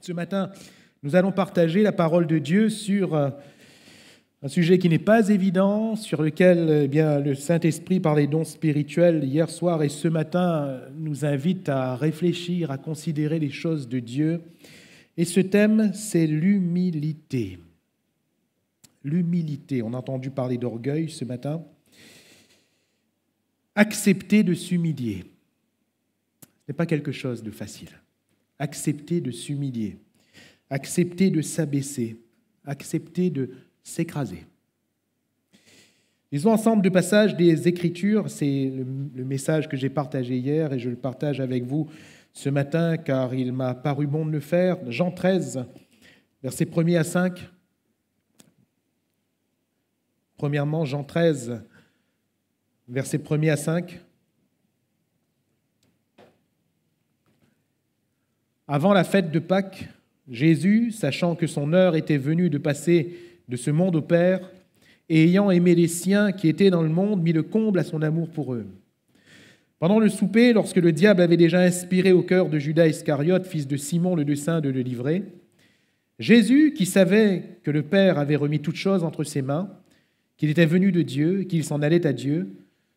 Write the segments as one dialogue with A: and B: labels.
A: Ce matin, nous allons partager la parole de Dieu sur un sujet qui n'est pas évident, sur lequel le Saint-Esprit, par les dons spirituels, hier soir et ce matin, nous invite à réfléchir, à considérer les choses de Dieu. Et ce thème, c'est l'humilité. L'humilité. On a entendu parler d'orgueil ce matin. Accepter de s'humilier. Ce n'est pas quelque chose de facile. Accepter de s'humilier. Accepter de s'abaisser. Accepter de s'écraser. Lisons ensemble deux passages des Écritures. C'est le message que j'ai partagé hier et je le partage avec vous ce matin car il m'a paru bon de le faire. Jean 13, versets 1er à 5. Premièrement, Jean 13, versets 1er à 5. Avant la fête de Pâques, Jésus, sachant que son heure était venue de passer de ce monde au Père, et ayant aimé les siens qui étaient dans le monde, mit le comble à son amour pour eux. Pendant le souper, lorsque le diable avait déjà inspiré au cœur de Judas Iscariote, fils de Simon le dessein de le livrer, Jésus, qui savait que le Père avait remis toutes choses entre ses mains, qu'il était venu de Dieu, qu'il s'en allait à Dieu,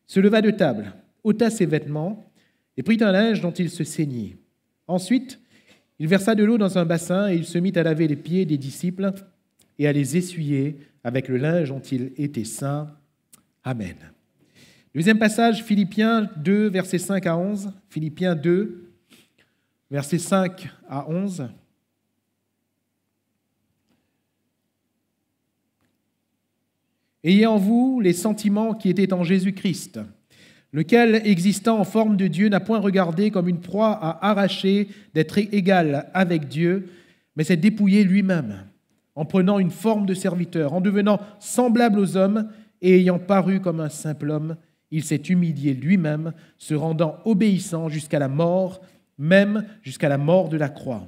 A: se leva de table, ôta ses vêtements et prit un linge dont il se ceignit. Ensuite, il versa de l'eau dans un bassin et il se mit à laver les pieds des disciples et à les essuyer avec le linge dont il était saint. Amen. Deuxième passage, Philippiens 2, versets 5 à 11. Philippiens 2, versets 5 à 11. Ayez en vous les sentiments qui étaient en Jésus-Christ, lequel, existant en forme de Dieu, n'a point regardé comme une proie à arracher d'être égal avec Dieu, mais s'est dépouillé lui-même, en prenant une forme de serviteur, en devenant semblable aux hommes et ayant paru comme un simple homme, il s'est humilié lui-même, se rendant obéissant jusqu'à la mort, même jusqu'à la mort de la croix.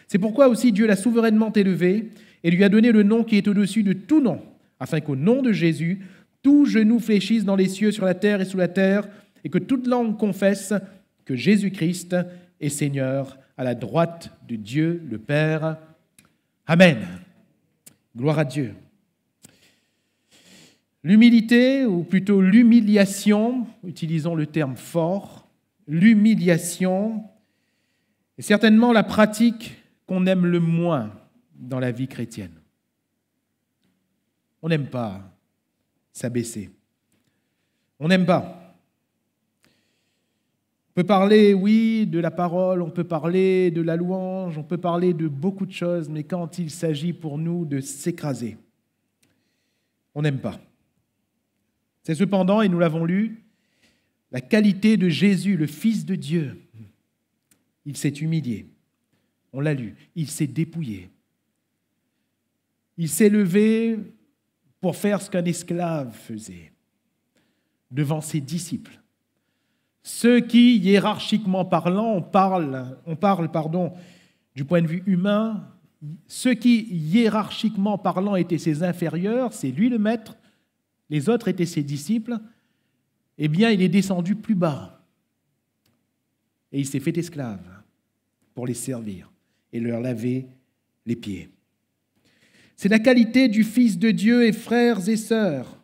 A: C'est pourquoi aussi Dieu l'a souverainement élevé et lui a donné le nom qui est au-dessus de tout nom, afin qu'au nom de Jésus, tout genou fléchisse dans les cieux, sur la terre et sous la terre, et que toute langue confesse que Jésus-Christ est Seigneur à la droite de Dieu le Père. Amen. Gloire à Dieu. L'humilité, ou plutôt l'humiliation, utilisons le terme fort, l'humiliation est certainement la pratique qu'on aime le moins dans la vie chrétienne. On n'aime pas s'abaisser. On n'aime pas. On peut parler, oui, de la parole, on peut parler de la louange, on peut parler de beaucoup de choses, mais quand il s'agit pour nous de s'écraser, on n'aime pas. C'est cependant, et nous l'avons lu, la qualité de Jésus, le Fils de Dieu. Il s'est humilié. On l'a lu. Il s'est dépouillé. Il s'est levé pour faire ce qu'un esclave faisait devant ses disciples. Ceux qui, hiérarchiquement parlant, on parle du point de vue humain, ceux qui, hiérarchiquement parlant, étaient ses inférieurs, c'est lui le maître, les autres étaient ses disciples, eh bien, il est descendu plus bas et il s'est fait esclave pour les servir et leur laver les pieds. C'est la qualité du Fils de Dieu et frères et sœurs.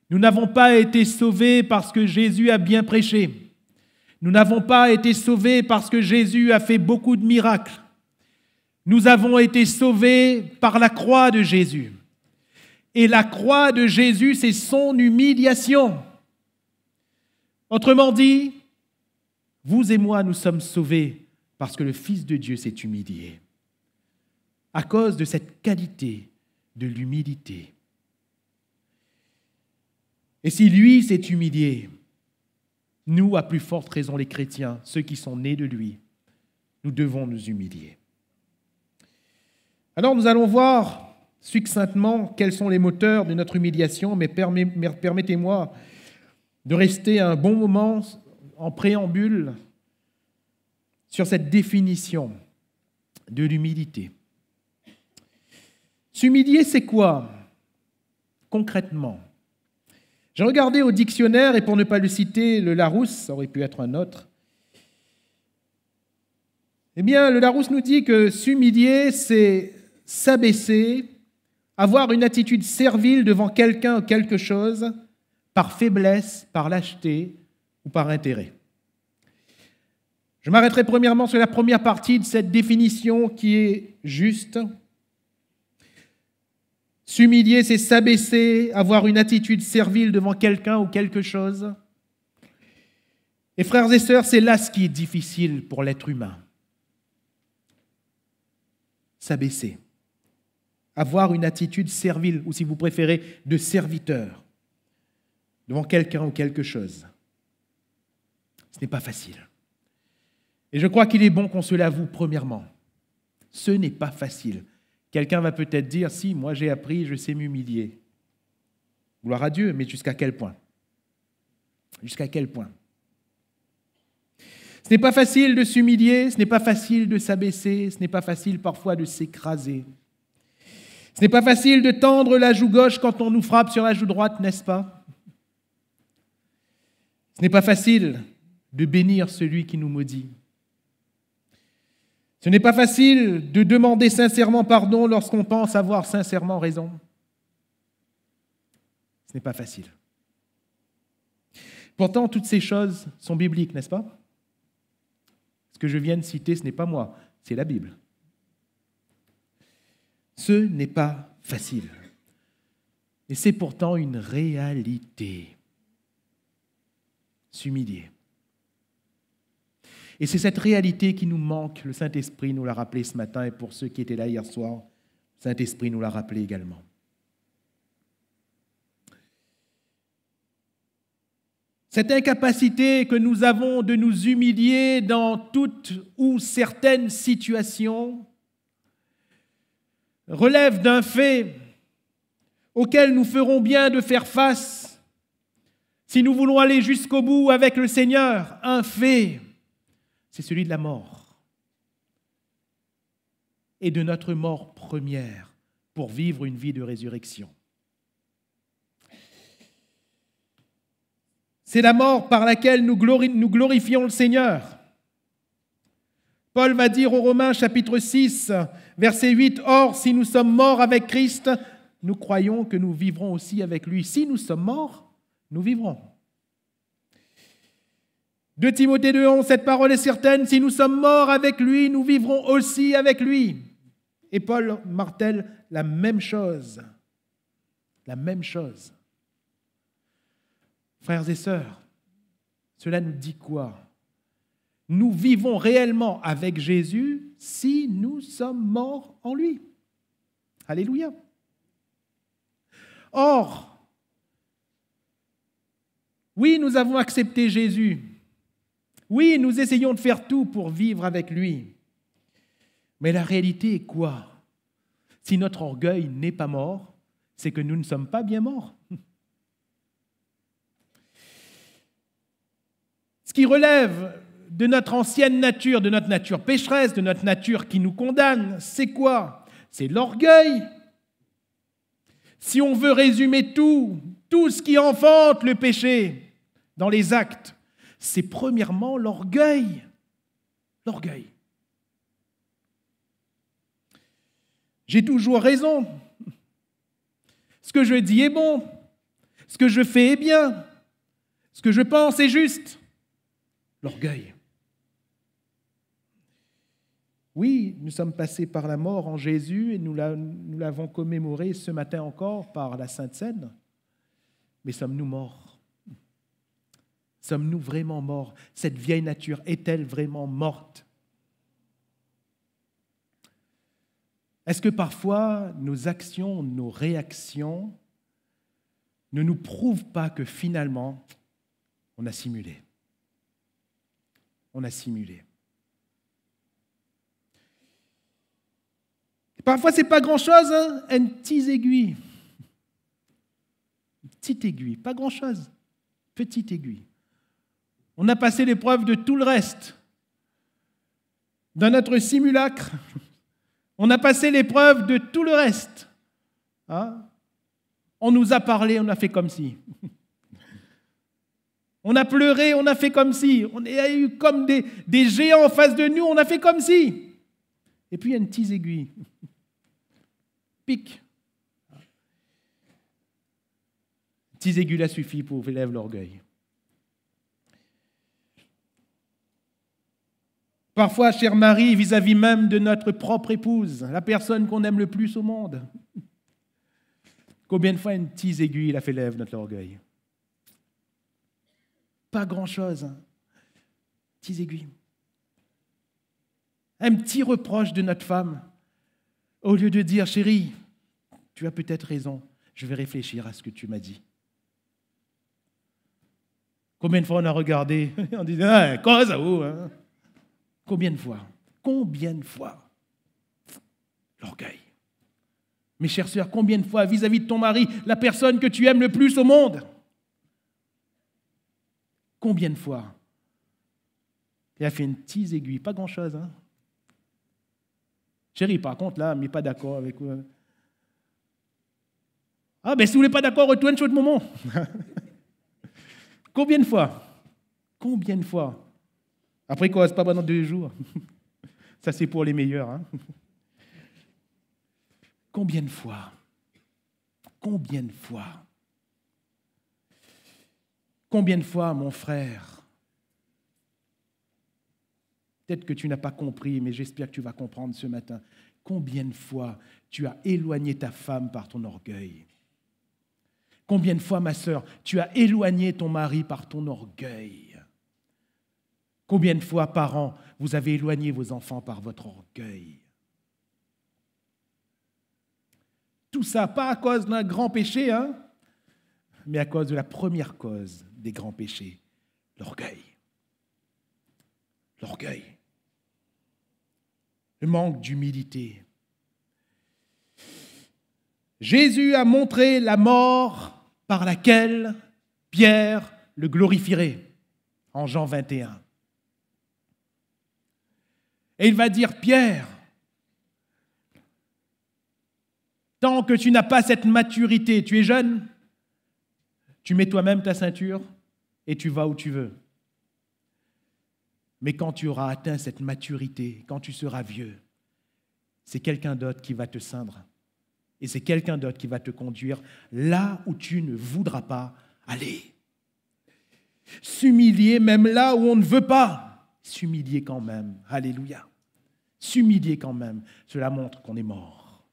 A: Nous n'avons pas été sauvés parce que Jésus a bien prêché. Nous n'avons pas été sauvés parce que Jésus a fait beaucoup de miracles. Nous avons été sauvés par la croix de Jésus. Et la croix de Jésus, c'est son humiliation. Autrement dit, vous et moi, nous sommes sauvés parce que le Fils de Dieu s'est humilié. À cause de cette qualité de l'humilité. Et si lui s'est humilié, nous, à plus forte raison les chrétiens, ceux qui sont nés de lui, nous devons nous humilier. Alors nous allons voir succinctement quels sont les moteurs de notre humiliation, mais permettez-moi de rester un bon moment en préambule sur cette définition de l'humilité. S'humilier, c'est quoi, concrètement? J'ai regardé au dictionnaire, et pour ne pas le citer, le Larousse, ça aurait pu être un autre. Eh bien, le Larousse nous dit que s'humilier, c'est s'abaisser, avoir une attitude servile devant quelqu'un ou quelque chose, par faiblesse, par lâcheté ou par intérêt. Je m'arrêterai premièrement sur la première partie de cette définition qui est juste. S'humilier, c'est s'abaisser, avoir une attitude servile devant quelqu'un ou quelque chose. Et frères et sœurs, c'est là ce qui est difficile pour l'être humain. S'abaisser. Avoir une attitude servile, ou si vous préférez, de serviteur, devant quelqu'un ou quelque chose. Ce n'est pas facile. Et je crois qu'il est bon qu'on se l'avoue premièrement. Ce n'est pas facile. Quelqu'un va peut-être dire, si, moi j'ai appris, je sais m'humilier. Gloire à Dieu, mais jusqu'à quel point? Jusqu'à quel point? Ce n'est pas facile de s'humilier, ce n'est pas facile de s'abaisser, ce n'est pas facile parfois de s'écraser. Ce n'est pas facile de tendre la joue gauche quand on nous frappe sur la joue droite, n'est-ce pas? Ce n'est pas facile de bénir celui qui nous maudit. Ce n'est pas facile de demander sincèrement pardon lorsqu'on pense avoir sincèrement raison. Ce n'est pas facile. Pourtant, toutes ces choses sont bibliques, n'est-ce pas? Ce que je viens de citer, ce n'est pas moi, c'est la Bible. Ce n'est pas facile. Et c'est pourtant une réalité. S'humilier. Et c'est cette réalité qui nous manque. Le Saint-Esprit nous l'a rappelé ce matin, et pour ceux qui étaient là hier soir, le Saint-Esprit nous l'a rappelé également. Cette incapacité que nous avons de nous humilier dans toute ou certaines situations relève d'un fait auquel nous ferons bien de faire face si nous voulons aller jusqu'au bout avec le Seigneur. Un fait, c'est celui de la mort et de notre mort première pour vivre une vie de résurrection. C'est la mort par laquelle nous glorifions le Seigneur. Paul va dire aux Romains, chapitre 6, verset 8, « Or, si nous sommes morts avec Christ, nous croyons que nous vivrons aussi avec lui. Si nous sommes morts, nous vivrons. » 2 Timothée 2,11, cette parole est certaine, si nous sommes morts avec lui, nous vivrons aussi avec lui. Et Paul martèle la même chose. La même chose. Frères et sœurs, cela nous dit quoi? Nous vivons réellement avec Jésus si nous sommes morts en lui. Alléluia. Or, oui, nous avons accepté Jésus. Oui, nous essayons de faire tout pour vivre avec lui. Mais la réalité est quoi? Si notre orgueil n'est pas mort, c'est que nous ne sommes pas bien morts. Ce qui relève de notre ancienne nature, de notre nature pécheresse, de notre nature qui nous condamne, c'est quoi? C'est l'orgueil. Si on veut résumer tout ce qui enfante le péché dans les actes, c'est premièrement l'orgueil. L'orgueil. J'ai toujours raison. Ce que je dis est bon. Ce que je fais est bien. Ce que je pense est juste. L'orgueil. Oui, nous sommes passés par la mort en Jésus et nous l'avons commémoré ce matin encore par la Sainte Seine. Mais sommes-nous morts? Sommes-nous vraiment morts? Cette vieille nature est-elle vraiment morte? Est-ce que parfois nos actions, nos réactions ne nous prouvent pas que finalement on a simulé? On a simulé. Parfois, ce n'est pas grand-chose, hein? Une petite aiguille. Une petite aiguille, pas grand-chose. Petite aiguille. On a passé l'épreuve de tout le reste. Dans notre simulacre, on a passé l'épreuve de tout le reste. Hein? On nous a parlé, on a fait comme si. On a pleuré, on a fait comme si. On a eu comme des géants en face de nous, on a fait comme si. Et puis il y a une petite aiguille. Pique. Une petite aiguille là suffit pour élever l'orgueil. Parfois, chère Marie, vis-à-vis même de notre propre épouse, la personne qu'on aime le plus au monde. Combien de fois une petite aiguille a fait lèvre notre orgueil? Pas grand-chose. Hein. Petite aiguille. Un petit reproche de notre femme. Au lieu de dire, chérie, tu as peut-être raison, je vais réfléchir à ce que tu m'as dit. Combien de fois on a regardé en disant, ah, quoi ça vaut, hein? Combien de fois? Combien de fois? L'orgueil. Mes chères sœurs, combien de fois vis-à-vis de ton mari, la personne que tu aimes le plus au monde? Combien de fois? Il a fait une petite aiguille, pas grand-chose. Hein? Chérie, par contre, là, mais pas d'accord avec vous. Ah, ben si vous n'êtes pas d'accord, retourne sur le moment. Combien de fois? Combien de fois? Après quoi, c'est pas pendant 2 jours. Ça, c'est pour les meilleurs. Hein? Combien de fois? Combien de fois? Combien de fois, mon frère? Peut-être que tu n'as pas compris, mais j'espère que tu vas comprendre ce matin. Combien de fois tu as éloigné ta femme par ton orgueil? Combien de fois, ma sœur, tu as éloigné ton mari par ton orgueil? Combien de fois par an vous avez éloigné vos enfants par votre orgueil? Tout ça, pas à cause d'un grand péché, hein, mais à cause de la première cause des grands péchés, l'orgueil. L'orgueil. Le manque d'humilité. Jésus a montré la mort par laquelle Pierre le glorifierait, en Jean 21. Et il va dire, Pierre, tant que tu n'as pas cette maturité, tu es jeune, tu mets toi-même ta ceinture et tu vas où tu veux. Mais quand tu auras atteint cette maturité, quand tu seras vieux, c'est quelqu'un d'autre qui va te ceindre. Et c'est quelqu'un d'autre qui va te conduire là où tu ne voudras pas aller. S'humilier même là où on ne veut pas. S'humilier quand même. Alléluia. S'humilier quand même. Cela montre qu'on est mort.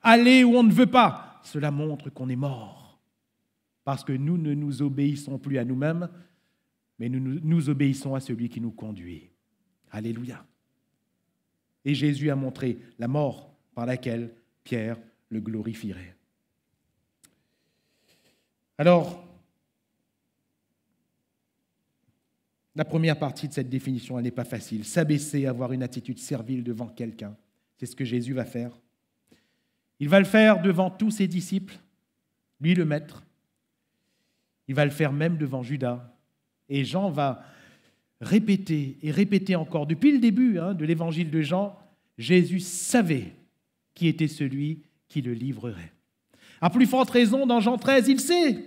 A: Aller où on ne veut pas. Cela montre qu'on est mort. Parce que nous ne nous obéissons plus à nous-mêmes, mais nous obéissons à celui qui nous conduit. Alléluia. Et Jésus a montré la mort par laquelle Pierre le glorifierait. Alors, la première partie de cette définition, elle n'est pas facile. S'abaisser, avoir une attitude servile devant quelqu'un, c'est ce que Jésus va faire. Il va le faire devant tous ses disciples, lui le maître. Il va le faire même devant Judas. Et Jean va répéter et répéter encore. Depuis le début de l'évangile de Jean, Jésus savait qui était celui qui le livrerait. À plus forte raison, dans Jean 13, il sait.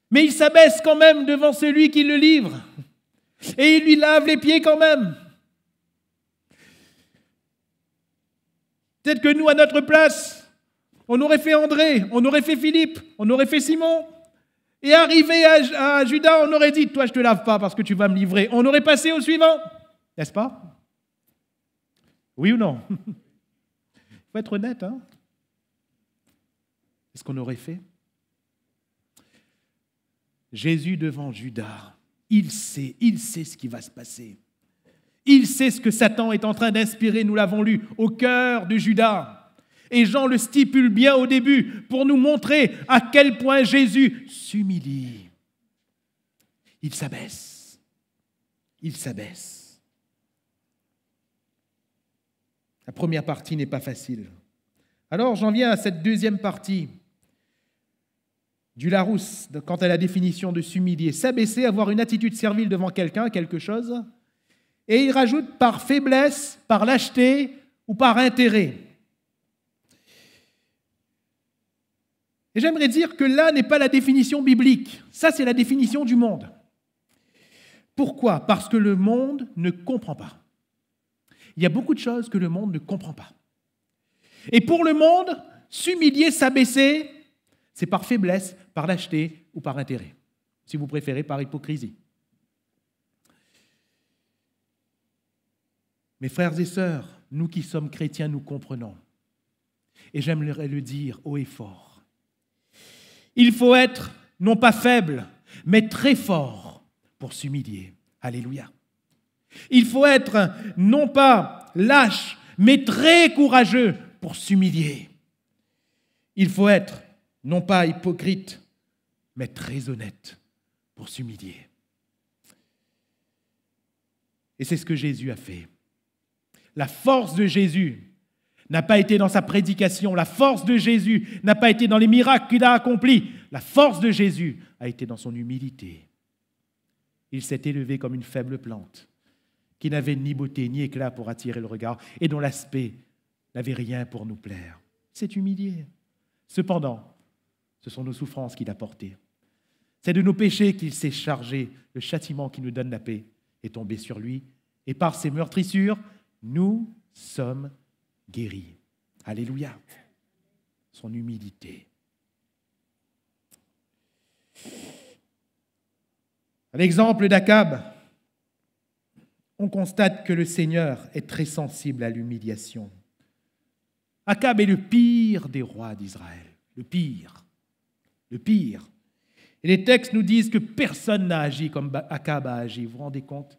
A: Mais il s'abaisse quand même devant celui qui le livre. Et il lui lave les pieds quand même. Peut-être que nous, à notre place, on aurait fait André, on aurait fait Philippe, on aurait fait Simon. Et arrivé à Judas, on aurait dit, toi, je ne te lave pas parce que tu vas me livrer. On aurait passé au suivant. N'est-ce pas? Oui ou non? Il faut être honnête. Hein? Est-ce qu'on aurait fait? Jésus devant Judas, il sait ce qui va se passer. Il sait ce que Satan est en train d'inspirer, nous l'avons lu, au cœur de Judas. Et Jean le stipule bien au début pour nous montrer à quel point Jésus s'humilie. Il s'abaisse. Il s'abaisse. La première partie n'est pas facile. Alors j'en viens à cette deuxième partie du Larousse, quant à la définition de s'humilier. S'abaisser, avoir une attitude servile devant quelqu'un, quelque chose. Et il rajoute par faiblesse, par lâcheté ou par intérêt. Et j'aimerais dire que là n'est pas la définition biblique. Ça, c'est la définition du monde. Pourquoi ? Parce que le monde ne comprend pas. Il y a beaucoup de choses que le monde ne comprend pas. Et pour le monde, s'humilier, s'abaisser, c'est par faiblesse, par lâcheté ou par intérêt. Si vous préférez, par hypocrisie. Mes frères et sœurs, nous qui sommes chrétiens, nous comprenons. Et j'aimerais le dire haut et fort. Il faut être non pas faible, mais très fort pour s'humilier. Alléluia. Il faut être non pas lâche, mais très courageux pour s'humilier. Il faut être non pas hypocrite, mais très honnête pour s'humilier. Et c'est ce que Jésus a fait. La force de Jésus n'a pas été dans sa prédication, la force de Jésus n'a pas été dans les miracles qu'il a accomplis, la force de Jésus a été dans son humilité. Il s'est élevé comme une faible plante, qui n'avait ni beauté ni éclat pour attirer le regard, et dont l'aspect n'avait rien pour nous plaire. Il s'est humilié. Cependant, ce sont nos souffrances qu'il a portées. C'est de nos péchés qu'il s'est chargé. Le châtiment qui nous donne la paix est tombé sur lui, et par ses meurtrissures, nous sommes guéris. Alléluia. Son humilité. À l'exemple d'Akab, on constate que le Seigneur est très sensible à l'humiliation. Akab est le pire des rois d'Israël. Le pire. Le pire. Et les textes nous disent que personne n'a agi comme Akab a agi. Vous vous rendez compte ?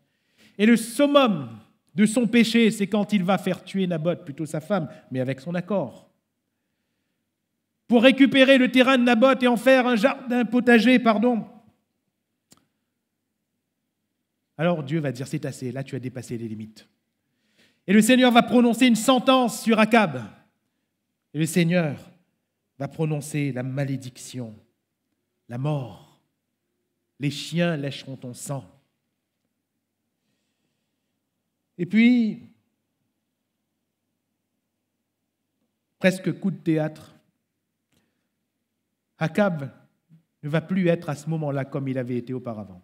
A: Et le summum de son péché, c'est quand il va faire tuer Naboth, plutôt sa femme, mais avec son accord. Pour récupérer le terrain de Naboth et en faire un potager. Alors Dieu va dire, c'est assez, là tu as dépassé les limites. Et le Seigneur va prononcer une sentence sur Akab. Et le Seigneur va prononcer la malédiction, la mort. Les chiens lècheront ton sang. Et puis, presque coup de théâtre, Akab ne va plus être à ce moment-là comme il avait été auparavant.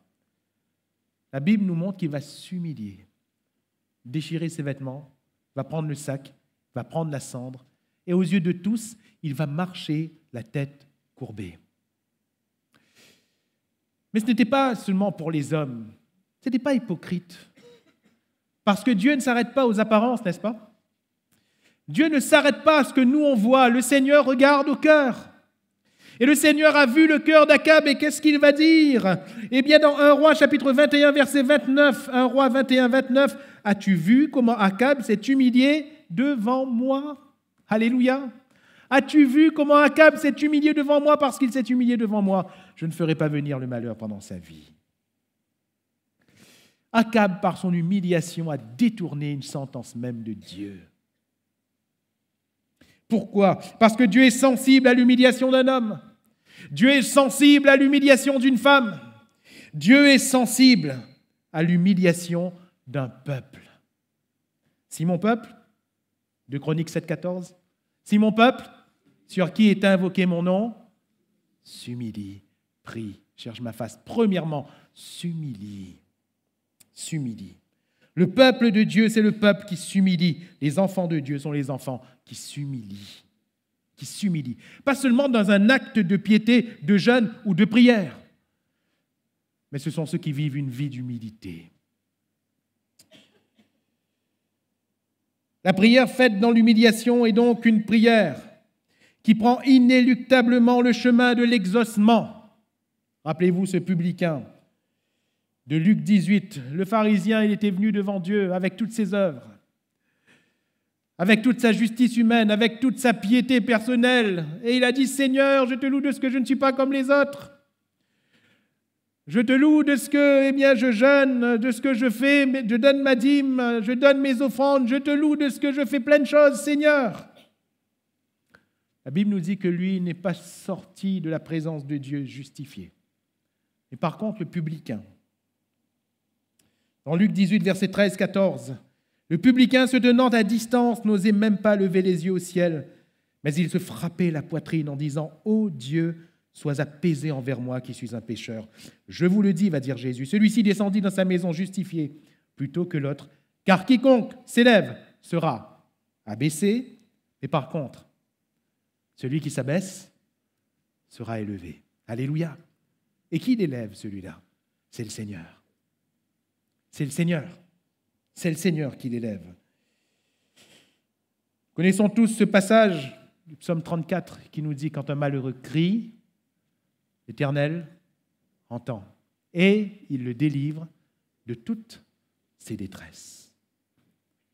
A: La Bible nous montre qu'il va s'humilier, déchirer ses vêtements, va prendre le sac, va prendre la cendre, et aux yeux de tous, il va marcher la tête courbée. Mais ce n'était pas seulement pour les hommes, ce n'était pas hypocrite. Parce que Dieu ne s'arrête pas aux apparences, n'est-ce pas ? Dieu ne s'arrête pas à ce que nous on voit, le Seigneur regarde au cœur. Et le Seigneur a vu le cœur d'Akab et qu'est-ce qu'il va dire ? Eh bien, dans 1 Roi, chapitre 21, verset 29, 1 Roi 21, 29, « As-tu vu comment Akab s'est humilié devant moi ?» Alléluia. « As-tu vu comment Akab s'est humilié devant moi parce qu'il s'est humilié devant moi ? Je ne ferai pas venir le malheur pendant sa vie. » Akab, par son humiliation, a détourné une sentence même de Dieu. Pourquoi ? Parce que Dieu est sensible à l'humiliation d'un homme. Dieu est sensible à l'humiliation d'une femme. Dieu est sensible à l'humiliation d'un peuple. Si mon peuple, de Chroniques 7,14, si mon peuple, sur qui est invoqué mon nom, s'humilie, prie, cherche ma face. Premièrement, s'humilie. Le peuple de Dieu, c'est le peuple qui s'humilie. Les enfants de Dieu sont les enfants qui s'humilient. Pas seulement dans un acte de piété, de jeûne ou de prière, mais ce sont ceux qui vivent une vie d'humilité. La prière faite dans l'humiliation est donc une prière qui prend inéluctablement le chemin de l'exaucement. Rappelez-vous ce publicain de Luc 18. Le pharisien, il était venu devant Dieu avec toutes ses œuvres, avec toute sa justice humaine, avec toute sa piété personnelle. Et il a dit, « Seigneur, je te loue de ce que je ne suis pas comme les autres. Je te loue de ce que je jeûne, de ce que je fais, je donne ma dîme, je donne mes offrandes, je te loue de ce que je fais plein de choses, Seigneur. » La Bible nous dit que lui n'est pas sorti de la présence de Dieu justifié. Et par contre, le publicain, dans Luc 18, verset 13-14, le publicain se tenant à distance n'osait même pas lever les yeux au ciel, Mais il se frappait la poitrine en disant « Ô Dieu, sois apaisé envers moi qui suis un pécheur. Je vous le dis, va dire Jésus, celui-ci descendit dans sa maison justifié plutôt que l'autre, car quiconque s'élève sera abaissé, et par contre, celui qui s'abaisse sera élevé. » Alléluia. Et qui l'élève, celui-là? C'est le Seigneur. C'est le Seigneur. C'est le Seigneur qui l'élève. Connaissons tous ce passage du psaume 34 qui nous dit « Quand un malheureux crie, l'Éternel entend et il le délivre de toutes ses détresses. »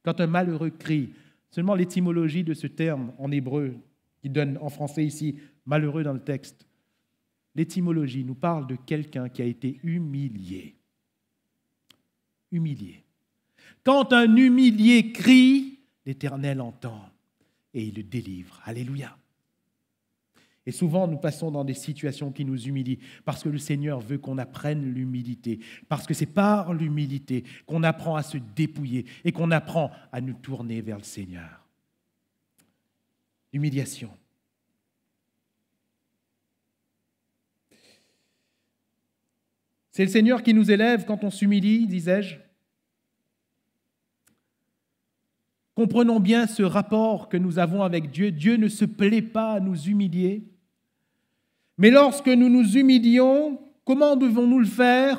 A: Quand un malheureux crie, seulement l'étymologie de ce terme en hébreu qui donne en français ici « malheureux » dans le texte, l'étymologie nous parle de quelqu'un qui a été humilié. Humilié. Quand un humilié crie, l'Éternel entend et il le délivre. Alléluia. Et souvent, nous passons dans des situations qui nous humilient parce que le Seigneur veut qu'on apprenne l'humilité, parce que c'est par l'humilité qu'on apprend à se dépouiller et qu'on apprend à nous tourner vers le Seigneur. L'humiliation. C'est le Seigneur qui nous élève quand on s'humilie, disais-je. Comprenons bien ce rapport que nous avons avec Dieu. Dieu ne se plaît pas à nous humilier. Mais lorsque nous nous humilions, comment devons-nous le faire?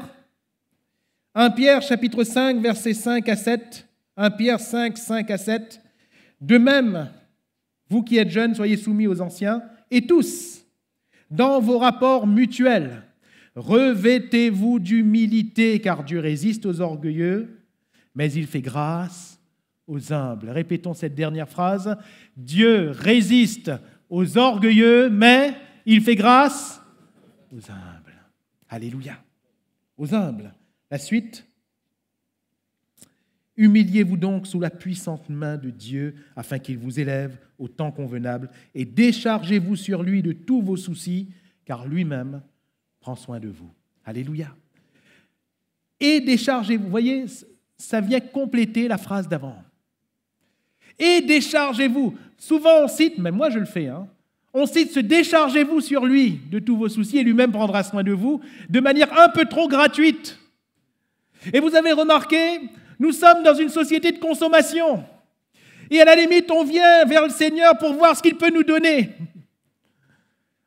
A: 1 Pierre chapitre 5, versets 5 à 7. 1 Pierre 5, 5 à 7. De même, vous qui êtes jeunes, soyez soumis aux anciens, et tous, dans vos rapports mutuels, revêtez-vous d'humilité, car Dieu résiste aux orgueilleux, mais il fait grâce aux humbles. Répétons cette dernière phrase. Dieu résiste aux orgueilleux, mais il fait grâce aux humbles. Alléluia. Aux humbles. La suite. Humiliez-vous donc sous la puissante main de Dieu, afin qu'il vous élève au temps convenable, et déchargez-vous sur lui de tous vos soucis, car lui-même prend soin de vous. Alléluia. Et déchargez-vous. Vous voyez, ça vient compléter la phrase d'avant. Et déchargez-vous. Souvent on cite, même moi je le fais, on cite ce déchargez-vous sur lui de tous vos soucis et lui-même prendra soin de vous de manière un peu trop gratuite. Et vous avez remarqué, nous sommes dans une société de consommation. Et à la limite, on vient vers le Seigneur pour voir ce qu'il peut nous donner.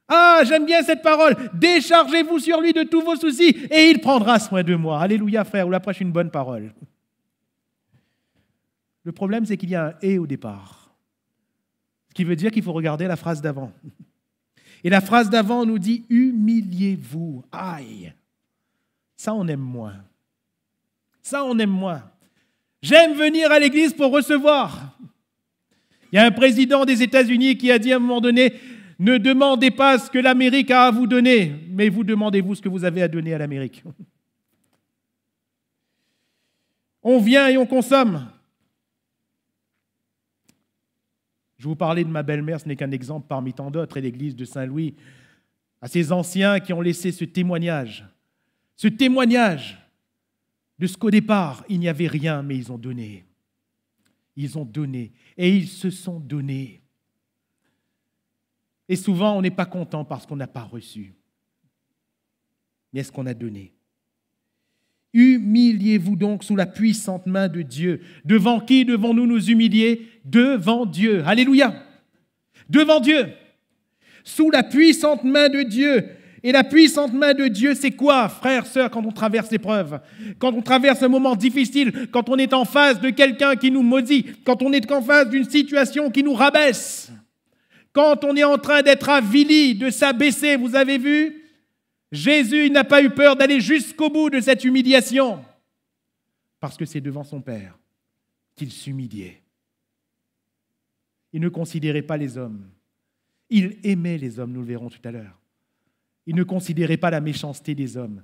A: Ah, j'aime bien cette parole. Déchargez-vous sur lui de tous vos soucis et il prendra soin de moi. Alléluia, frère, ou la prêche une bonne parole. Le problème, c'est qu'il y a un « et » au départ. Ce qui veut dire qu'il faut regarder la phrase d'avant. Et la phrase d'avant nous dit « humiliez-vous ». Aïe, ça on aime moins. Ça on aime moins. J'aime venir à l'église pour recevoir. Il y a un président des États-Unis qui a dit à un moment donné « Ne demandez pas ce que l'Amérique a à vous donner, mais vous demandez-vous ce que vous avez à donner à l'Amérique. » On vient et on consomme. Je vous parlais de ma belle-mère, ce n'est qu'un exemple parmi tant d'autres, et l'église de Saint-Louis, à ces anciens qui ont laissé ce témoignage de ce qu'au départ, il n'y avait rien, mais ils ont donné. Ils ont donné, et ils se sont donnés. Et souvent, on n'est pas content parce qu'on n'a pas reçu. Mais est-ce qu'on a donné? Humiliez-vous donc sous la puissante main de Dieu. Devant qui devons-nous nous humilier? Devant Dieu. Alléluia. Devant Dieu. Sous la puissante main de Dieu. Et la puissante main de Dieu, c'est quoi, frères, sœurs, quand on traverse l'épreuve? Quand on traverse un moment difficile, quand on est en face de quelqu'un qui nous maudit, quand on est en face d'une situation qui nous rabaisse, quand on est en train d'être avili, de s'abaisser, vous avez vu? Jésus n'a pas eu peur d'aller jusqu'au bout de cette humiliation parce que c'est devant son Père qu'il s'humiliait. Il ne considérait pas les hommes. Il aimait les hommes, nous le verrons tout à l'heure. Il ne considérait pas la méchanceté des hommes.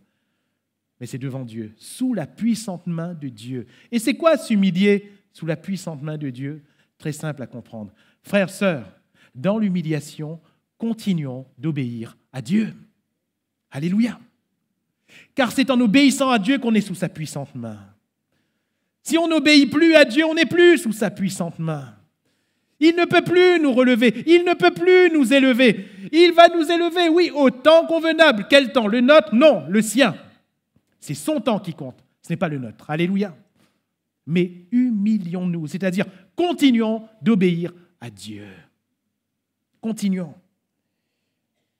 A: Mais c'est devant Dieu, sous la puissante main de Dieu. Et c'est quoi s'humilier sous la puissante main de Dieu? Très simple à comprendre. Frères, sœurs, dans l'humiliation, continuons d'obéir à Dieu. Alléluia. Car c'est en obéissant à Dieu qu'on est sous sa puissante main. Si on n'obéit plus à Dieu, on n'est plus sous sa puissante main. Il ne peut plus nous relever, il ne peut plus nous élever. Il va nous élever, oui, au temps convenable. Quel temps? Le nôtre? Non, le sien. C'est son temps qui compte, ce n'est pas le nôtre. Alléluia. Mais humilions-nous, c'est-à-dire continuons d'obéir à Dieu. Continuons.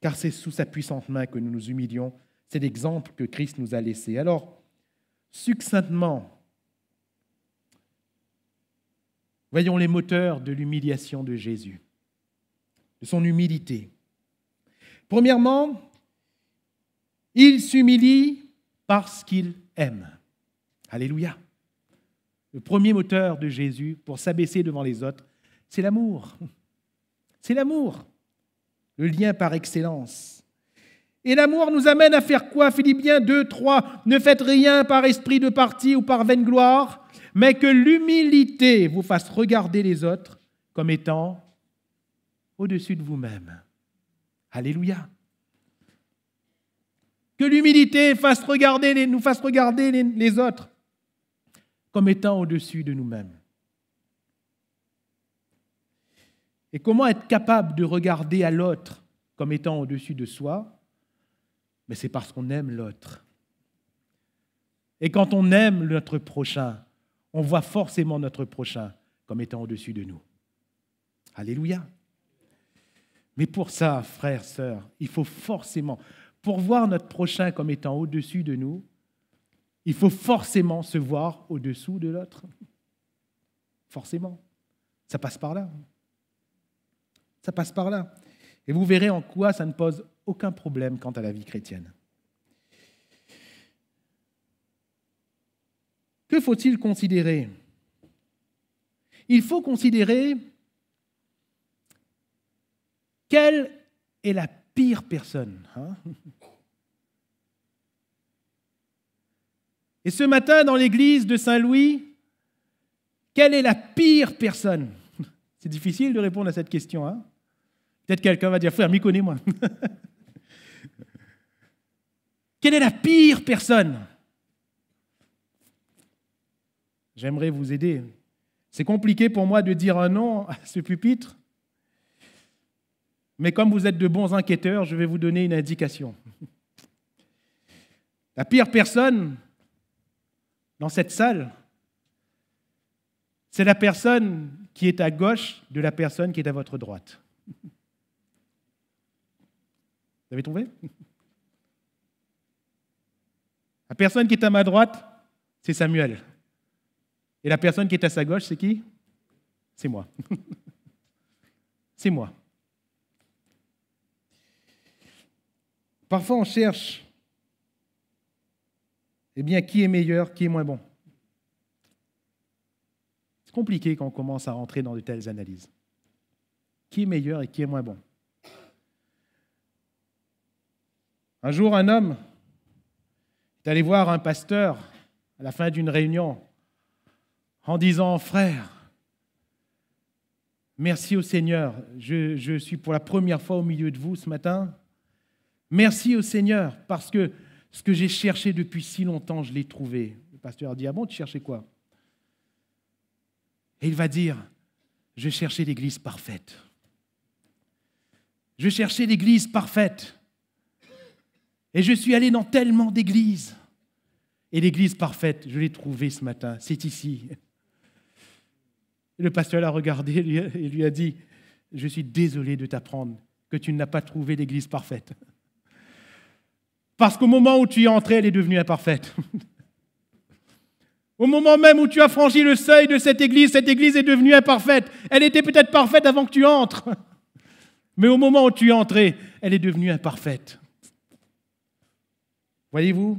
A: Car c'est sous sa puissante main que nous nous humilions. C'est l'exemple que Christ nous a laissé. Alors, succinctement, voyons les moteurs de l'humiliation de Jésus, de son humilité. Premièrement, il s'humilie parce qu'il aime. Alléluia. Le premier moteur de Jésus pour s'abaisser devant les autres, c'est l'amour. C'est l'amour, le lien par excellence. Et l'amour nous amène à faire quoi? Philippiens 2, 3. Ne faites rien par esprit de parti ou par vaine gloire, mais que l'humilité vous fasse regarder les autres comme étant au-dessus de vous-même. Alléluia. Que l'humilité nous fasse regarder les autres comme étant au-dessus de nous-mêmes. Et comment être capable de regarder à l'autre comme étant au-dessus de soi? Mais c'est parce qu'on aime l'autre. Et quand on aime notre prochain, on voit forcément notre prochain comme étant au-dessus de nous. Alléluia. Mais pour ça, frères, sœurs, il faut forcément, pour voir notre prochain comme étant au-dessus de nous, il faut forcément se voir au-dessous de l'autre. Forcément. Ça passe par là. Ça passe par là. Et vous verrez en quoi ça ne pose aucun problème quant à la vie chrétienne. Que faut-il considérer? Il faut considérer quelle est la pire personne. Et ce matin, dans l'église de Saint-Louis, quelle est la pire personne? C'est difficile de répondre à cette question. Peut-être quelqu'un va dire, frère, m'y connais-moi. Quelle est la pire personne? J'aimerais vous aider. C'est compliqué pour moi de dire un nom à ce pupitre, mais comme vous êtes de bons enquêteurs, je vais vous donner une indication. La pire personne dans cette salle, c'est la personne qui est à gauche de la personne qui est à votre droite. Vous avez trouvé? La personne qui est à ma droite, c'est Samuel. Et la personne qui est à sa gauche, c'est qui? C'est moi. C'est moi. Parfois, on cherche, qui est meilleur, qui est moins bon. C'est compliqué quand on commence à rentrer dans de telles analyses. Qui est meilleur et qui est moins bon? Un jour, un homme est allé voir un pasteur à la fin d'une réunion en disant « Frère, merci au Seigneur, je suis pour la première fois au milieu de vous ce matin. Merci au Seigneur parce que ce que j'ai cherché depuis si longtemps, je l'ai trouvé. » Le pasteur dit « Ah bon, tu cherchais quoi ?» Et il va dire « Je cherchais l'église parfaite. Je cherchais l'église parfaite. Et je suis allé dans tellement d'églises. Et l'église parfaite, je l'ai trouvée ce matin, c'est ici. » Et le pasteur l'a regardé et lui a dit « Je suis désolé de t'apprendre que tu n'as pas trouvé l'église parfaite. Parce qu'au moment où tu y es entré, elle est devenue imparfaite. Au moment même où tu as franchi le seuil de cette église est devenue imparfaite. Elle était peut-être parfaite avant que tu entres. Mais au moment où tu es entré, elle est devenue imparfaite. » Voyez-vous,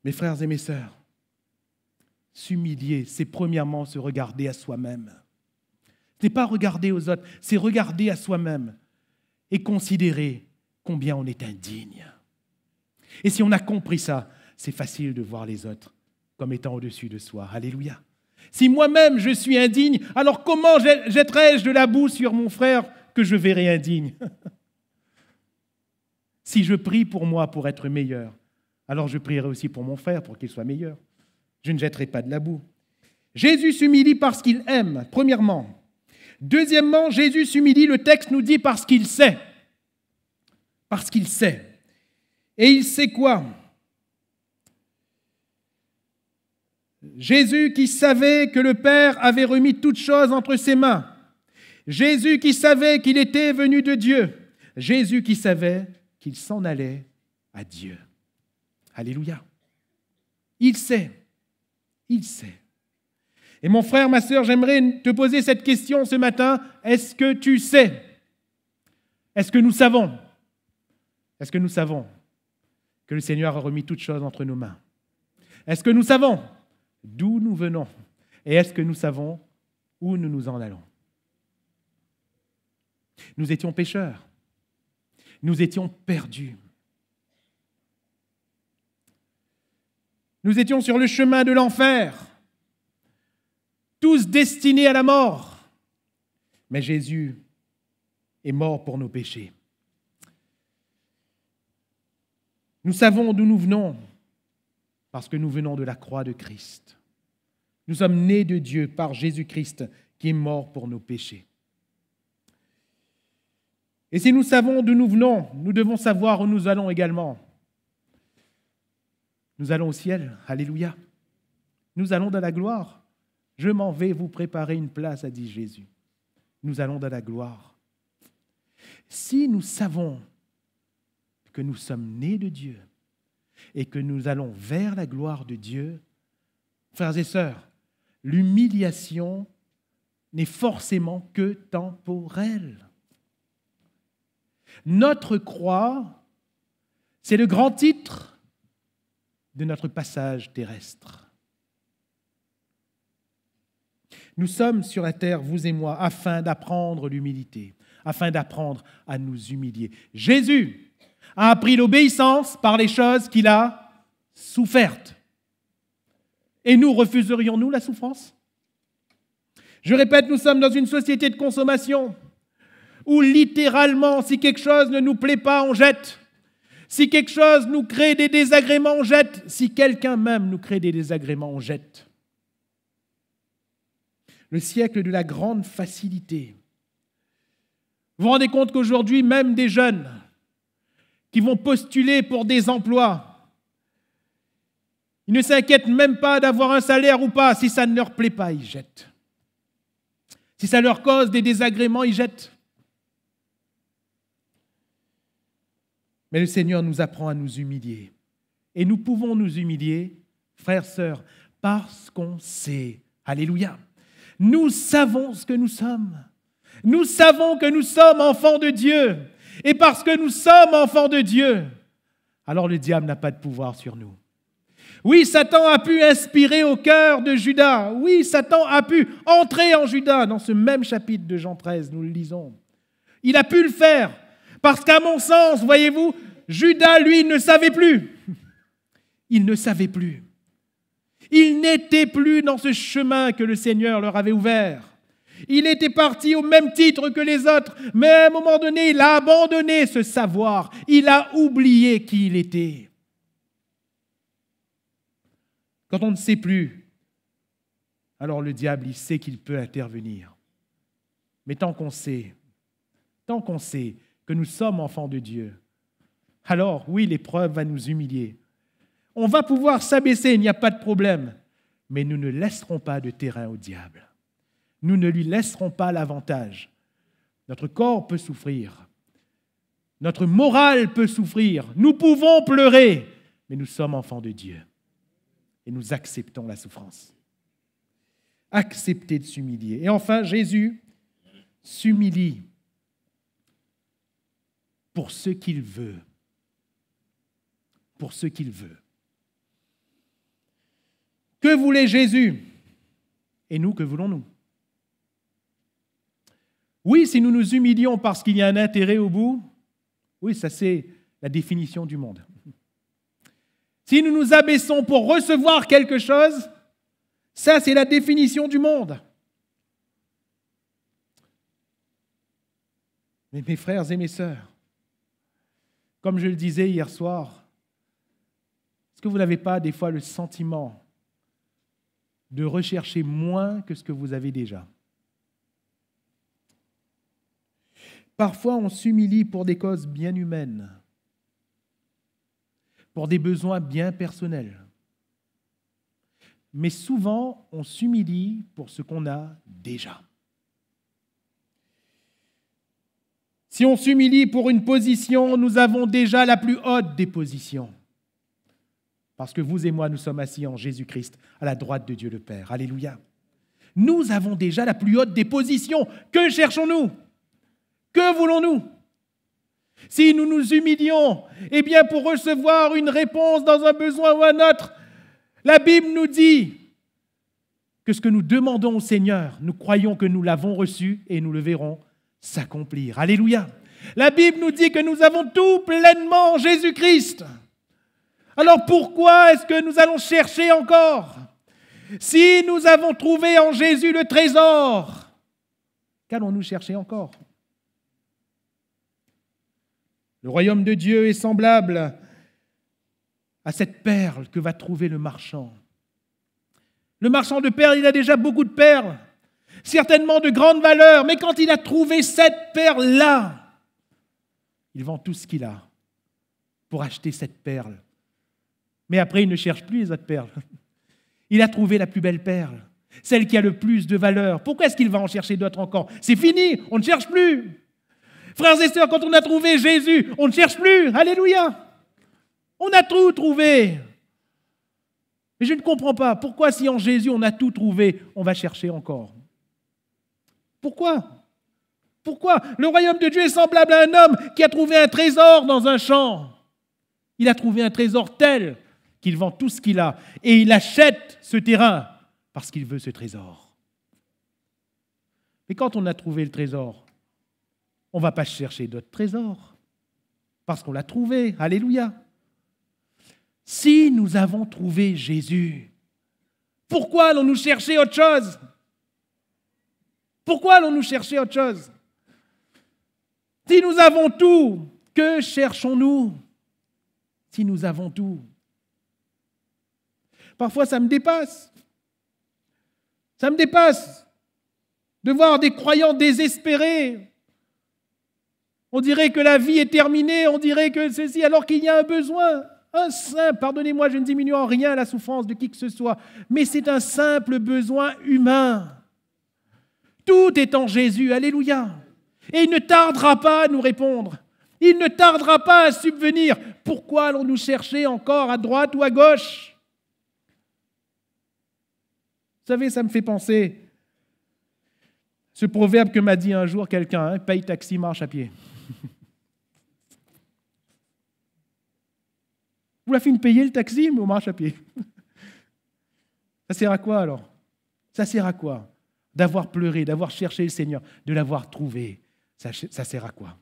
A: mes frères et mes sœurs, s'humilier, c'est premièrement se regarder à soi-même. Ce n'est pas regarder aux autres, c'est regarder à soi-même et considérer combien on est indigne. Et si on a compris ça, c'est facile de voir les autres comme étant au-dessus de soi. Alléluia. Si moi-même je suis indigne, alors comment jetterai-je de la boue sur mon frère que je verrai indigne? Si je prie pour moi pour être meilleur, alors je prierai aussi pour mon frère pour qu'il soit meilleur. Je ne jetterai pas de la boue. Jésus s'humilie parce qu'il aime, premièrement. Deuxièmement, Jésus s'humilie, le texte nous dit parce qu'il sait. Parce qu'il sait. Et il sait quoi? Jésus qui savait que le Père avait remis toutes choses entre ses mains. Jésus qui savait qu'il était venu de Dieu. Jésus qui savait qu'il s'en allait à Dieu. Alléluia. Il sait. Il sait. Et mon frère, ma sœur, j'aimerais te poser cette question ce matin. Est-ce que tu sais? Est-ce que nous savons? Est-ce que nous savons que le Seigneur a remis toutes choses entre nos mains? Est-ce que nous savons d'où nous venons? Et est-ce que nous savons où nous nous en allons? Nous étions pécheurs. Nous étions perdus. Nous étions sur le chemin de l'enfer, tous destinés à la mort. Mais Jésus est mort pour nos péchés. Nous savons d'où nous venons parce que nous venons de la croix de Christ. Nous sommes nés de Dieu par Jésus-Christ qui est mort pour nos péchés. Et si nous savons d'où nous venons, nous devons savoir où nous allons également. Nous allons au ciel, alléluia. Nous allons dans la gloire. Je m'en vais vous préparer une place, a dit Jésus. Nous allons dans la gloire. Si nous savons que nous sommes nés de Dieu et que nous allons vers la gloire de Dieu, frères et sœurs, l'humiliation n'est forcément que temporelle. Notre croix, c'est le grand titre de notre passage terrestre. Nous sommes sur la terre, vous et moi, afin d'apprendre l'humilité, afin d'apprendre à nous humilier. Jésus a appris l'obéissance par les choses qu'il a souffertes. Et nous, refuserions-nous la souffrance? Je répète, nous sommes dans une société de consommation où littéralement, si quelque chose ne nous plaît pas, on jette. Si quelque chose nous crée des désagréments, on jette. Si quelqu'un même nous crée des désagréments, on jette. Le siècle de la grande facilité. Vous vous rendez compte qu'aujourd'hui, même des jeunes qui vont postuler pour des emplois, ils ne s'inquiètent même pas d'avoir un salaire ou pas. Si ça ne leur plaît pas, ils jettent. Si ça leur cause des désagréments, ils jettent. Mais le Seigneur nous apprend à nous humilier. Et nous pouvons nous humilier, frères, sœurs, parce qu'on sait. Alléluia. Nous savons ce que nous sommes. Nous savons que nous sommes enfants de Dieu. Et parce que nous sommes enfants de Dieu, alors le diable n'a pas de pouvoir sur nous. Oui, Satan a pu inspirer au cœur de Judas. Oui, Satan a pu entrer en Judas. Dans ce même chapitre de Jean 13, nous le lisons. Il a pu le faire. Parce qu'à mon sens, voyez-vous, Judas, lui, ne savait plus. Il ne savait plus. Il n'était plus dans ce chemin que le Seigneur leur avait ouvert. Il était parti au même titre que les autres, mais à un moment donné, il a abandonné ce savoir. Il a oublié qui il était. Quand on ne sait plus, alors le diable, il sait qu'il peut intervenir. Mais tant qu'on sait que nous sommes enfants de Dieu, alors oui, l'épreuve va nous humilier. On va pouvoir s'abaisser, il n'y a pas de problème, mais nous ne laisserons pas de terrain au diable. Nous ne lui laisserons pas l'avantage. Notre corps peut souffrir, notre morale peut souffrir, nous pouvons pleurer, mais nous sommes enfants de Dieu et nous acceptons la souffrance. Accepter de s'humilier. Et enfin, Jésus s'humilie pour ce qu'il veut. Pour ce qu'il veut. Que voulait Jésus? Et nous, que voulons-nous? Oui, si nous nous humilions parce qu'il y a un intérêt au bout, oui, ça c'est la définition du monde. Si nous nous abaissons pour recevoir quelque chose, ça c'est la définition du monde. Mais mes frères et mes sœurs, comme je le disais hier soir, est-ce que vous n'avez pas des fois le sentiment de rechercher moins que ce que vous avez déjà? Parfois, on s'humilie pour des causes bien humaines, pour des besoins bien personnels. Mais souvent, on s'humilie pour ce qu'on a déjà. Si on s'humilie pour une position, nous avons déjà la plus haute des positions. Parce que vous et moi, nous sommes assis en Jésus-Christ, à la droite de Dieu le Père. Alléluia. Nous avons déjà la plus haute des positions. Que cherchons-nous? Que voulons-nous? Si nous nous humilions, eh bien pour recevoir une réponse dans un besoin ou un autre, la Bible nous dit que ce que nous demandons au Seigneur, nous croyons que nous l'avons reçu et nous le verrons s'accomplir. Alléluia. La Bible nous dit que nous avons tout pleinement en Jésus-Christ. Alors pourquoi est-ce que nous allons chercher encore? Si nous avons trouvé en Jésus le trésor, qu'allons-nous chercher encore? Le royaume de Dieu est semblable à cette perle que va trouver le marchand. Le marchand de perles, il a déjà beaucoup de perles, certainement de grande valeur, mais quand il a trouvé cette perle-là, il vend tout ce qu'il a pour acheter cette perle. Mais après, il ne cherche plus les autres perles. Il a trouvé la plus belle perle, celle qui a le plus de valeur. Pourquoi est-ce qu'il va en chercher d'autres encore? C'est fini, on ne cherche plus. Frères et sœurs, quand on a trouvé Jésus, on ne cherche plus. Alléluia. On a tout trouvé. Mais je ne comprends pas. Pourquoi si en Jésus on a tout trouvé, on va chercher encore? Pourquoi? Pourquoi? Le royaume de Dieu est semblable à un homme qui a trouvé un trésor dans un champ. Il a trouvé un trésor tel qu'il vend tout ce qu'il a et il achète ce terrain parce qu'il veut ce trésor. Mais quand on a trouvé le trésor, on ne va pas chercher d'autres trésors parce qu'on l'a trouvé. Alléluia. Si nous avons trouvé Jésus, pourquoi allons-nous chercher autre chose? Pourquoi allons-nous chercher autre chose? Si nous avons tout, que cherchons-nous? Si nous avons tout. Parfois, ça me dépasse. Ça me dépasse de voir des croyants désespérés. On dirait que la vie est terminée, on dirait que ceci, alors qu'il y a un besoin. Un simple, pardonnez-moi, je ne diminue en rien la souffrance de qui que ce soit, mais c'est un simple besoin humain. Tout est en Jésus, alléluia. Et il ne tardera pas à nous répondre. Il ne tardera pas à subvenir. Pourquoi allons-nous chercher encore à droite ou à gauche? Vous savez, ça me fait penser, ce proverbe que m'a dit un jour quelqu'un, paye taxi, marche à pied. Vous la faites payer le taxi, mais on marche à pied. Ça sert à quoi alors? Ça sert à quoi? D'avoir pleuré, d'avoir cherché le Seigneur, de l'avoir trouvé. Ça sert à quoi?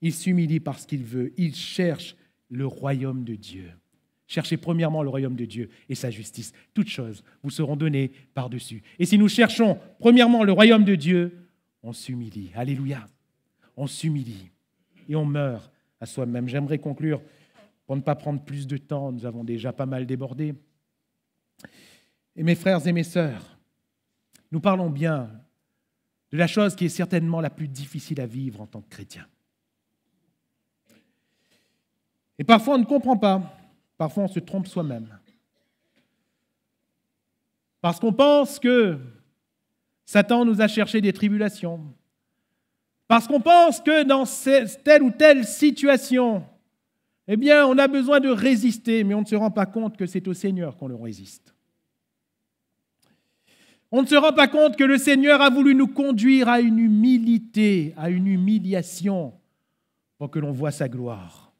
A: Il s'humilie parce qu'il veut. Il cherche le royaume de Dieu. Cherchez premièrement le royaume de Dieu et sa justice. Toutes choses vous seront données par-dessus. Et si nous cherchons premièrement le royaume de Dieu, on s'humilie. Alléluia. On s'humilie et on meurt à soi-même. J'aimerais conclure pour ne pas prendre plus de temps. Nous avons déjà pas mal débordé. Et mes frères et mes sœurs, nous parlons bien de la chose qui est certainement la plus difficile à vivre en tant que chrétien. Et parfois, on ne comprend pas. Parfois, on se trompe soi-même. Parce qu'on pense que Satan nous a cherché des tribulations. Parce qu'on pense que dans telle ou telle situation, eh bien, on a besoin de résister, mais on ne se rend pas compte que c'est au Seigneur qu'on le résiste. On ne se rend pas compte que le Seigneur a voulu nous conduire à une humilité, à une humiliation, pour que l'on voie sa gloire.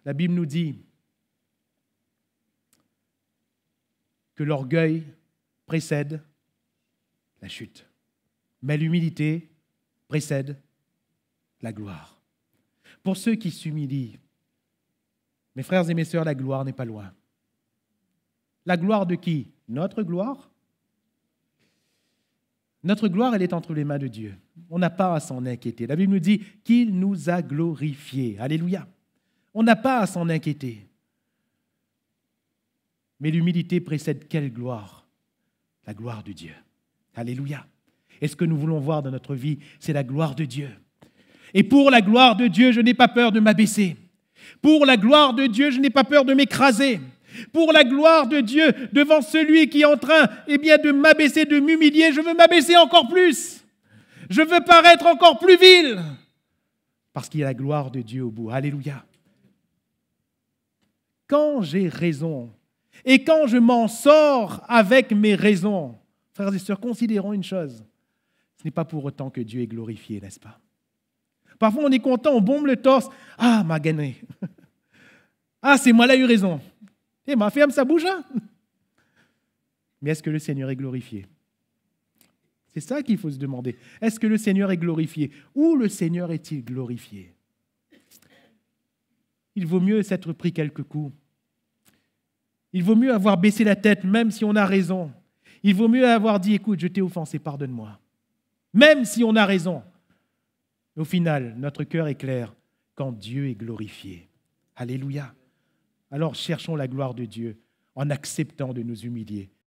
A: La Bible nous dit que l'orgueil précède la chute, mais l'humilité précède la gloire. Pour ceux qui s'humilient, mes frères et mes sœurs, la gloire n'est pas loin. La gloire de qui? Notre gloire. Notre gloire, elle est entre les mains de Dieu. On n'a pas à s'en inquiéter. La Bible nous dit qu'il nous a glorifiés. Alléluia. On n'a pas à s'en inquiéter. Mais l'humilité précède quelle gloire? La gloire de Dieu. Alléluia. Et ce que nous voulons voir dans notre vie, c'est la gloire de Dieu. Et pour la gloire de Dieu, je n'ai pas peur de m'abaisser. Pour la gloire de Dieu, je n'ai pas peur de m'écraser. Pour la gloire de Dieu, devant celui qui est en train de m'abaisser, de m'humilier, je veux m'abaisser encore plus. Je veux paraître encore plus vil. Parce qu'il y a la gloire de Dieu au bout. Alléluia. Quand j'ai raison et quand je m'en sors avec mes raisons, frères et sœurs, considérons une chose. Ce n'est pas pour autant que Dieu est glorifié, n'est-ce pas? Parfois, on est content, on bombe le torse. Ah, m'a gagné. Ah, c'est moi, là, eu raison. Et ma femme, ça bouge. Hein? Mais est-ce que le Seigneur est glorifié? C'est ça qu'il faut se demander. Est-ce que le Seigneur est glorifié? Où le Seigneur est-il glorifié? Il vaut mieux s'être pris quelques coups. Il vaut mieux avoir baissé la tête, même si on a raison. Il vaut mieux avoir dit, écoute, je t'ai offensé, pardonne-moi. Même si on a raison. Au final, notre cœur est clair quand Dieu est glorifié. Alléluia. Alors cherchons la gloire de Dieu en acceptant de nous humilier